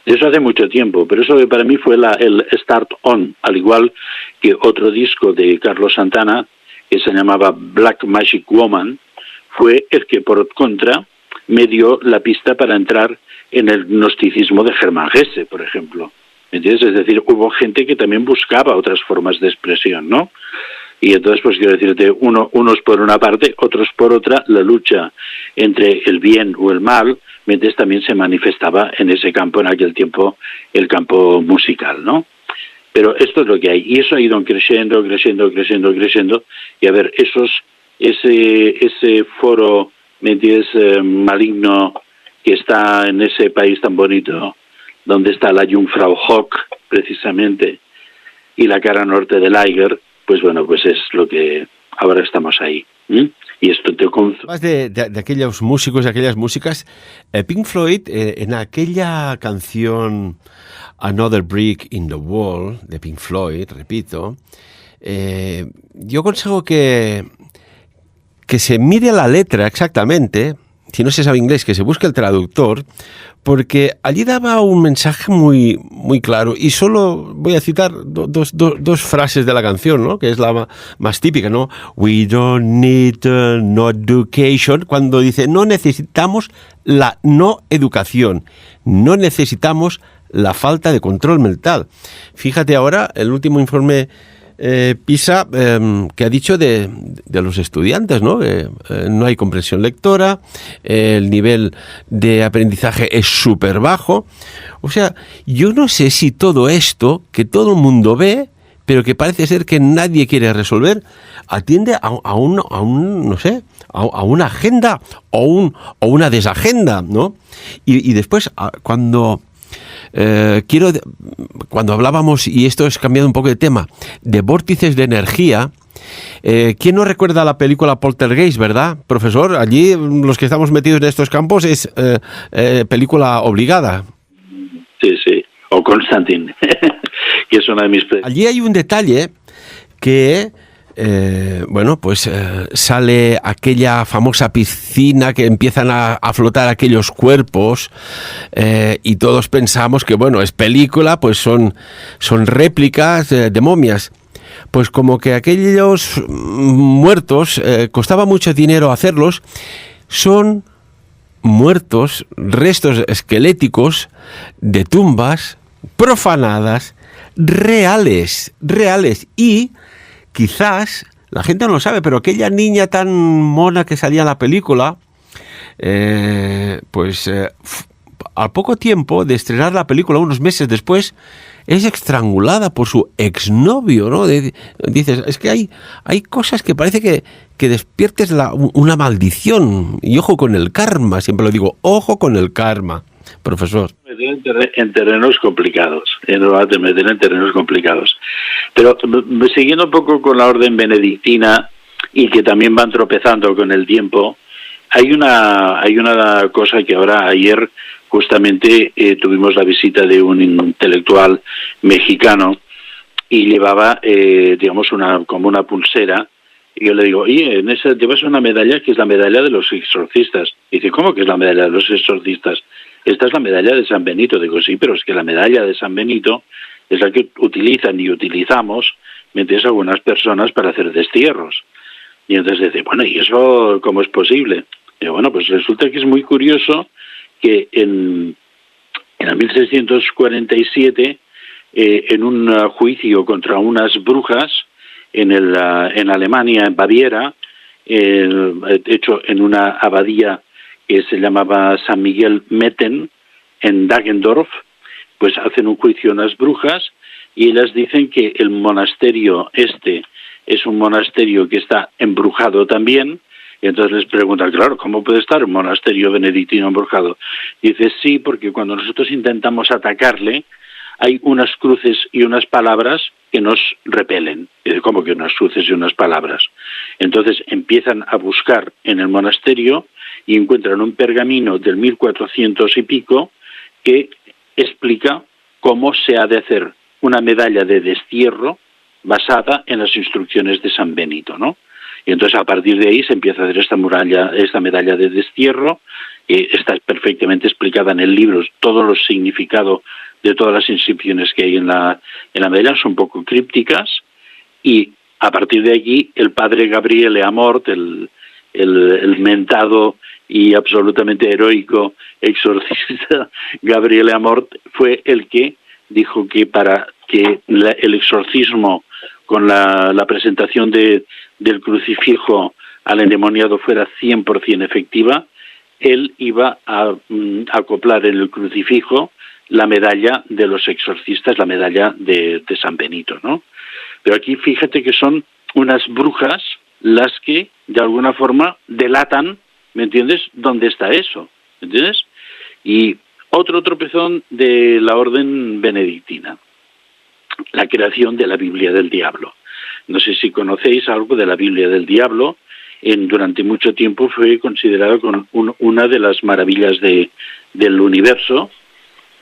Eso hace mucho tiempo, pero eso para mí fue el start on, al igual que otro disco de Carlos Santana, que se llamaba Black Magic Woman, fue el que por contra me dio la pista para entrar en el gnosticismo de Germán Hesse, por ejemplo. ¿Entiendes? Es decir, hubo gente que también buscaba otras formas de expresión, ¿no? Y entonces, pues quiero decirte, unos por una parte, otros por otra, la lucha entre el bien o el mal, ¿entiendes? También se manifestaba en ese campo, en aquel tiempo, el campo musical, ¿no? Pero esto es lo que hay, y eso ha ido creciendo, y a ver, ese foro, ¿me entiendes?, maligno, que está en ese país tan bonito, donde está la Jungfrau Hock, precisamente, y la cara norte del Eiger, pues bueno, pues es lo que ahora estamos ahí. Y esto te Más de aquellos músicos y aquellas músicas, Pink Floyd, en aquella canción Another Brick in the Wall, de Pink Floyd, repito, yo aconsejo que se mire la letra exactamente, si no se sabe inglés, que se busque el traductor, porque allí daba un mensaje muy, muy claro, y solo voy a citar dos frases de la canción, ¿no?, que es la más típica, ¿no? We don't need no education, cuando dice no necesitamos la no educación, no necesitamos la falta de control mental. Fíjate ahora el último informe PISA, que ha dicho de los estudiantes, ¿no? No hay comprensión lectora, el nivel de aprendizaje es súper bajo. O sea, yo no sé si todo esto que todo el mundo ve, pero que parece ser que nadie quiere resolver, atiende a una agenda o una desagenda, ¿no? Y después, cuando hablábamos, y esto es cambiando un poco de tema, de vórtices de energía, ¿quién no recuerda la película Poltergeist, verdad, profesor? Allí, los que estamos metidos en estos campos, es película obligada. Sí, o Constantine, que es una de mis... Allí hay un detalle que... sale aquella famosa piscina que empiezan a flotar aquellos cuerpos, y todos pensamos que, bueno, es película, pues son réplicas de momias. Pues como que aquellos muertos, costaba mucho dinero hacerlos, son muertos, restos esqueléticos de tumbas profanadas, reales, y quizás, la gente no lo sabe, pero aquella niña tan mona que salía en la película, al poco tiempo de estrenar la película, unos meses después, es estrangulada por su exnovio, ¿no? Dices, es que hay cosas que parece que despiertes una maldición. Y ojo con el karma, siempre lo digo, ojo con el karma. profesor. En terrenos complicados, nos va a meter en terrenos complicados. Pero siguiendo un poco con la orden benedictina, y que también van tropezando con el tiempo, hay una cosa que ayer justamente tuvimos la visita de un intelectual mexicano y llevaba, digamos, como una pulsera. Y yo le digo, oye, en esa llevas una medalla que es la medalla de los exorcistas. Y dice, ¿cómo que es la medalla de los exorcistas? Esta es la medalla de San Benito. Digo, sí, pero es que la medalla de San Benito es la que utilizan y utilizamos, metes a algunas personas para hacer destierros. Y entonces dice, bueno, ¿y eso cómo es posible? Y bueno, pues resulta que es muy curioso que en el 1647, en un juicio contra unas brujas en Alemania, en Baviera, hecho en una abadía que se llamaba San Miguel Metten, en Daggendorf, pues hacen un juicio a unas brujas y ellas dicen que el monasterio es un monasterio que está embrujado también. Y entonces les preguntan, claro, ¿cómo puede estar un monasterio benedictino embrujado? Dice, sí, porque cuando nosotros intentamos atacarle, hay unas cruces y unas palabras que nos repelen. Dice, ¿cómo que unas cruces y unas palabras? Entonces empiezan a buscar en el monasterio y encuentran un pergamino del 1400 y pico que explica cómo se ha de hacer una medalla de destierro basada en las instrucciones de San Benito, ¿no? Y entonces a partir de ahí se empieza a hacer esta medalla de destierro, que está perfectamente explicada en el libro, todos los significados de todas las inscripciones que hay en la medalla son un poco crípticas, y a partir de aquí el padre Gabriele Amort, el mentado y absolutamente heroico exorcista Gabriele Amort, fue el que dijo que para que el exorcismo con la presentación del crucifijo al endemoniado fuera 100% efectiva, él iba a acoplar en el crucifijo la medalla de los exorcistas, la medalla de San Benito, ¿no? Pero aquí fíjate que son unas brujas las que de alguna forma delatan, ¿me entiendes?, dónde está eso, ¿me entiendes? Y otro tropezón de la orden benedictina, la creación de la Biblia del Diablo. No sé si conocéis algo de la Biblia del Diablo. Durante mucho tiempo fue considerado como una de las maravillas del universo.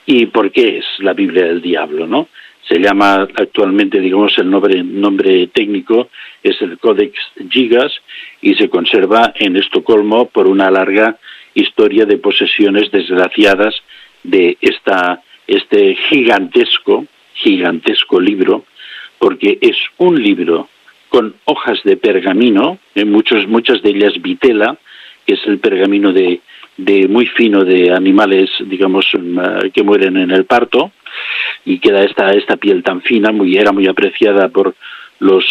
¿Y por qué es la Biblia del Diablo, no? Se llama actualmente, digamos, el nombre técnico es el Codex Gigas y se conserva en Estocolmo por una larga historia de posesiones desgraciadas de este gigantesco libro, porque es un libro con hojas de pergamino, muchas de ellas vitela, que es el pergamino de muy fino de animales, digamos, que mueren en el parto, y queda esta piel tan fina, era muy apreciada por los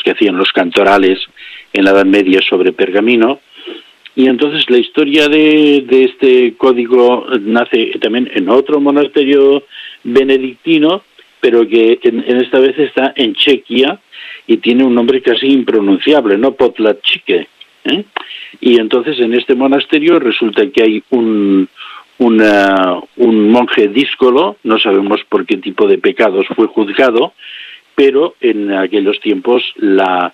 que hacían los cantorales en la Edad Media sobre pergamino. Y entonces la historia de este código nace también en otro monasterio benedictino, pero que en esta vez está en Chequia y tiene un nombre casi impronunciable, ¿no? Potlatchique, ¿eh? Y entonces en este monasterio resulta que hay un monje díscolo, no sabemos por qué tipo de pecados fue juzgado, pero en aquellos tiempos la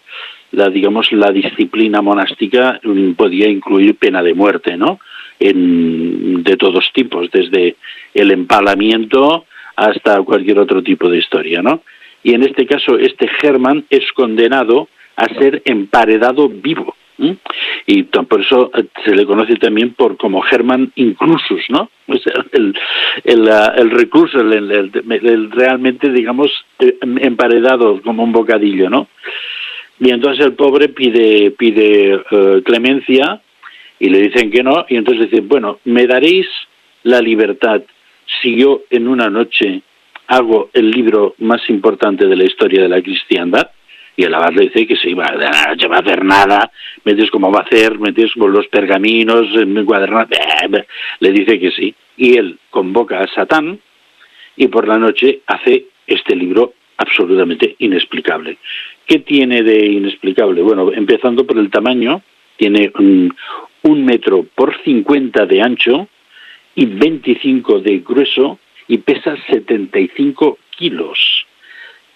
disciplina monástica podía incluir pena de muerte, ¿no? De todos tipos, desde el empalamiento hasta cualquier otro tipo de historia, ¿no? Y en este caso, Germán es condenado a ser emparedado vivo, ¿eh? Y por eso se le conoce también como Germán inclusus, ¿no? O sea, el recluso, el realmente, digamos, emparedado como un bocadillo, ¿no? Y entonces el pobre pide clemencia y le dicen que no, y entonces dicen, bueno, me daréis la libertad si yo en una noche hago el libro más importante de la historia de la cristiandad. Y el abad le dice que sí, va a hacer nada, metes cómo va a hacer, metes con los pergaminos, encuadernados, le dice que sí. Y él convoca a Satán y por la noche hace este libro absolutamente inexplicable. ¿Qué tiene de inexplicable? Bueno, empezando por el tamaño, tiene 1 metro por 50 de ancho 1,25 de grueso y pesa 75 kilos.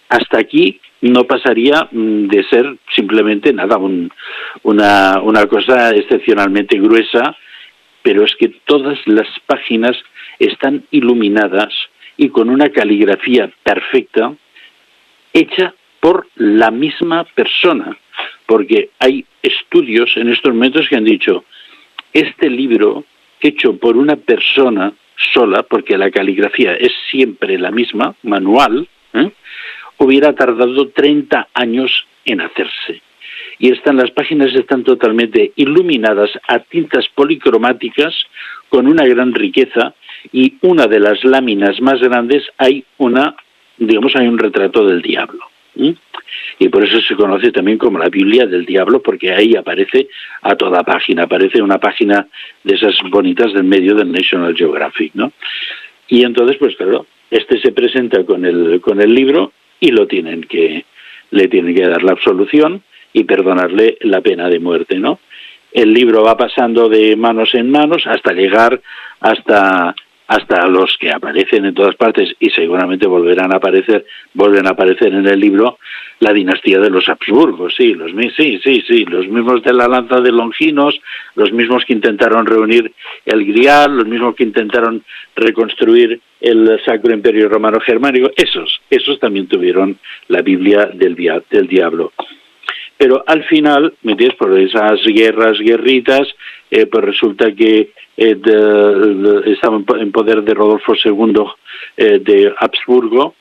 Hasta aquí no pasaría de ser simplemente nada, una cosa excepcionalmente gruesa, pero es que todas las páginas están iluminadas y con una caligrafía perfecta, hecha por la misma persona, porque hay estudios en estos momentos que han dicho, este libro hecho por una persona sola, porque la caligrafía es siempre la misma, manual, hubiera tardado 30 años en hacerse. Y las páginas están totalmente iluminadas a tintas policromáticas con una gran riqueza, y una de las láminas más grandes hay un retrato del diablo. Y por eso se conoce también como la Biblia del Diablo, porque ahí aparece a toda página, aparece una página de esas bonitas del medio del National Geographic, ¿no? Y entonces, pues claro, se presenta con el libro y le tienen que dar la absolución y perdonarle la pena de muerte, ¿no? El libro va pasando de manos en manos hasta llegar hasta los que aparecen en todas partes, y seguramente vuelven a aparecer en el libro, la dinastía de los Habsburgos, los mismos de la lanza de Longinos, los mismos que intentaron reunir el Grial, los mismos que intentaron reconstruir el Sacro Imperio Romano Germánico, esos también tuvieron la Biblia del Diablo. Pero al final, ¿me entiendes? Por esas guerritas, pues resulta que estaba en poder de Rodolfo II de Habsburgo,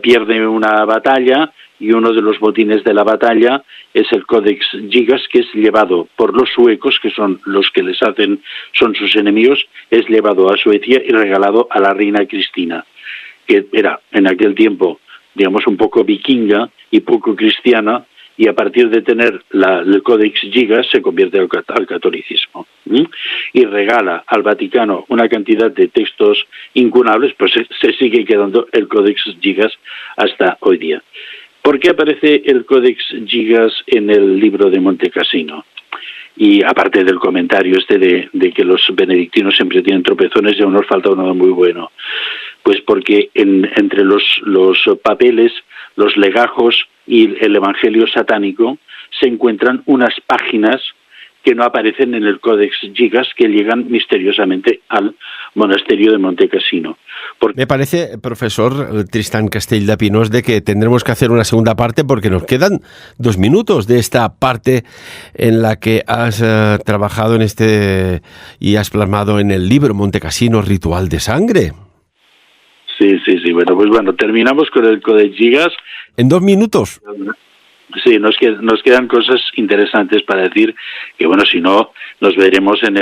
pierde una batalla, y uno de los botines de la batalla es el Codex Gigas, que es llevado por los suecos, que son los que son sus enemigos, es llevado a Suecia y regalado a la reina Cristina, que era en aquel tiempo, digamos, un poco vikinga y poco cristiana, y a partir de tener el Codex Gigas se convierte al catolicismo. Y regala al Vaticano una cantidad de textos incunables, pues se sigue quedando el Codex Gigas hasta hoy día. ¿Por qué aparece el Codex Gigas en el libro de Monte Cassino? Y aparte del comentario de que los benedictinos siempre tienen tropezones y aún nos falta uno muy bueno. Pues porque entre los papeles, los legajos y el Evangelio satánico se encuentran unas páginas que no aparecen en el Codex Gigas, que llegan misteriosamente al monasterio de Monte Cassino. Me parece, profesor Tristán Castell de Pinós, de que tendremos que hacer una segunda parte, porque nos quedan 2 minutos de esta parte en la que has trabajado y has plasmado en el libro Monte Cassino, Ritual de Sangre. Sí. Bueno, terminamos con el Codex Gigas. ¿En 2 minutos? Sí, nos quedan cosas interesantes para decir, que bueno, si no, nos veremos en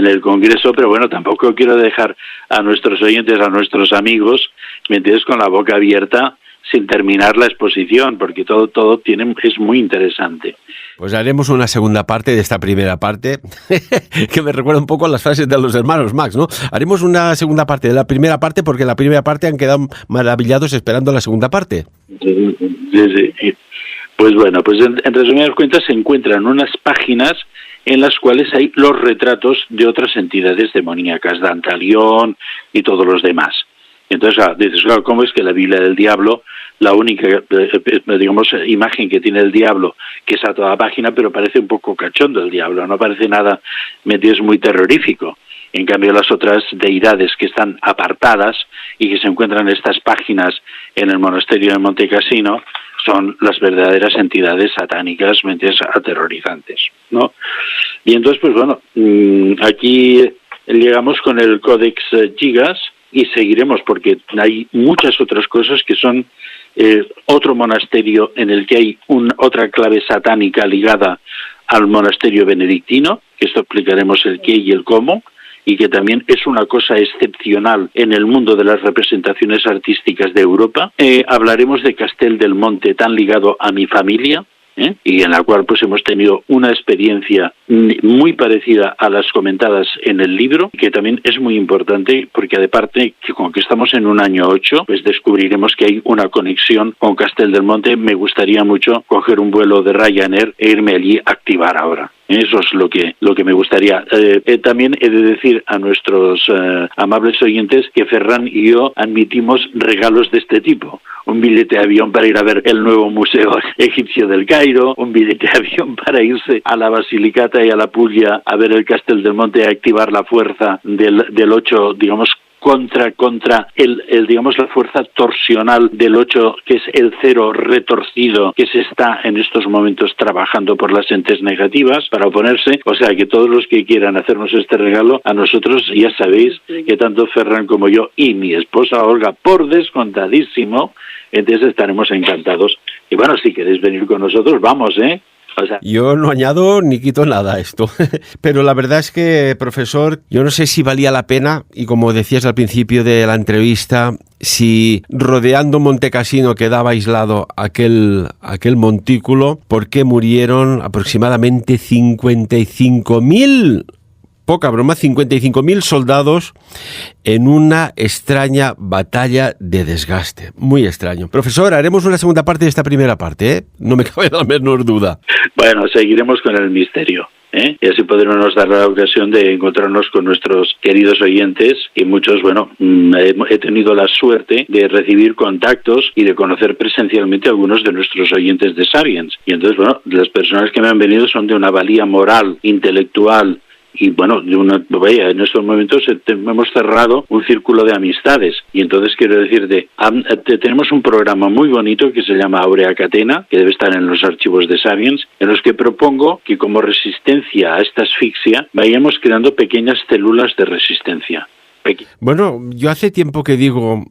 el Congreso, pero bueno, tampoco quiero dejar a nuestros oyentes, a nuestros amigos, ¿me entiendes?, con la boca abierta sin terminar la exposición, porque todo es muy interesante. Pues haremos una segunda parte de esta primera parte, que me recuerda un poco a las frases de los hermanos Marx, ¿no? Haremos una segunda parte de la primera parte, porque la primera parte han quedado maravillados esperando la segunda parte. Sí. Pues bueno, pues en resumidas cuentas se encuentran unas páginas en las cuales hay los retratos de otras entidades demoníacas, Dantalión y todos los demás. Entonces, dices, claro, ¿cómo es que la Biblia del Diablo, la única, imagen que tiene el diablo, que es a toda página, pero parece un poco cachondo el diablo, no parece nada, es muy terrorífico? En cambio, las otras deidades que están apartadas y que se encuentran en estas páginas en el monasterio de Monte Cassino son las verdaderas entidades satánicas, aterrorizantes, ¿no? Y entonces, pues bueno, aquí llegamos con el Codex Gigas y seguiremos, porque hay muchas otras cosas que son otro monasterio en el que hay otra clave satánica ligada al monasterio benedictino, que esto explicaremos el qué y el cómo, y que también es una cosa excepcional en el mundo de las representaciones artísticas de Europa. Hablaremos de Castel del Monte, tan ligado a mi familia, y en la cual pues hemos tenido una experiencia muy parecida a las comentadas en el libro, que también es muy importante, porque aparte que con que estamos en un año 8, pues descubriremos que hay una conexión con Castel del Monte. Me gustaría mucho coger un vuelo de Ryanair e irme allí a activar ahora. Eso es lo que me gustaría. También he de decir a nuestros amables oyentes que Ferran y yo admitimos regalos de este tipo. Un billete de avión para ir a ver el nuevo Museo Egipcio del Cairo, un billete de avión para irse a la Basilicata y a la Puglia a ver el Castel del Monte y activar la fuerza del 8, digamos, contra el digamos la fuerza torsional del 8, que es el 0 retorcido, que se está en estos momentos trabajando por las entes negativas para oponerse. O sea que todos los que quieran hacernos este regalo, a nosotros ya sabéis que tanto Ferran como yo y mi esposa Olga, por descontadísimo, entonces estaremos encantados. Y bueno, si queréis venir con nosotros, vamos, O sea, yo no añado ni quito nada a esto, pero la verdad es que, profesor, yo no sé si valía la pena, y como decías al principio de la entrevista, si rodeando Montecassino quedaba aislado aquel montículo, ¿por qué murieron aproximadamente 55.000? Poca broma, 55.000 soldados en una extraña batalla de desgaste. Muy extraño. Profesor, haremos una segunda parte de esta primera parte, ¿eh? No me cabe la menor duda. Bueno, seguiremos con el misterio, y así podremos dar la ocasión de encontrarnos con nuestros queridos oyentes, y muchos, he tenido la suerte de recibir contactos y de conocer presencialmente a algunos de nuestros oyentes de Sapiens. Y entonces, las personas que me han venido son de una valía moral, intelectual, y en estos momentos hemos cerrado un círculo de amistades, y entonces quiero decirte, tenemos un programa muy bonito que se llama Aurea Catena, que debe estar en los archivos de Sapiens, en los que propongo que como resistencia a esta asfixia vayamos creando pequeñas células de resistencia. Bueno, yo hace tiempo que digo,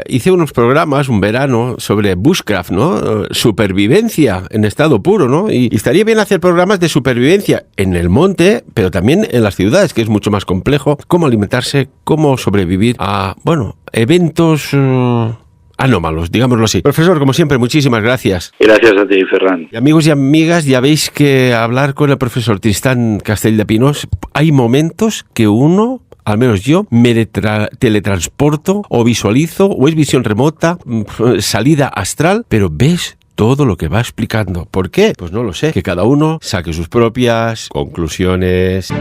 hice unos programas, un verano, sobre bushcraft, ¿no? Supervivencia en estado puro, ¿no? Y estaría bien hacer programas de supervivencia en el monte, pero también en las ciudades, que es mucho más complejo, cómo alimentarse, cómo sobrevivir a, eventos anómalos, digámoslo así. Profesor, como siempre, muchísimas gracias. Gracias a ti, Ferran. Y amigos y amigas, ya veis que hablar con el profesor Tristán Castelldepinós, hay momentos que uno, al menos yo, me teletransporto o visualizo, o es visión remota, salida astral, pero ves todo lo que va explicando. ¿Por qué? Pues no lo sé. Que cada uno saque sus propias conclusiones.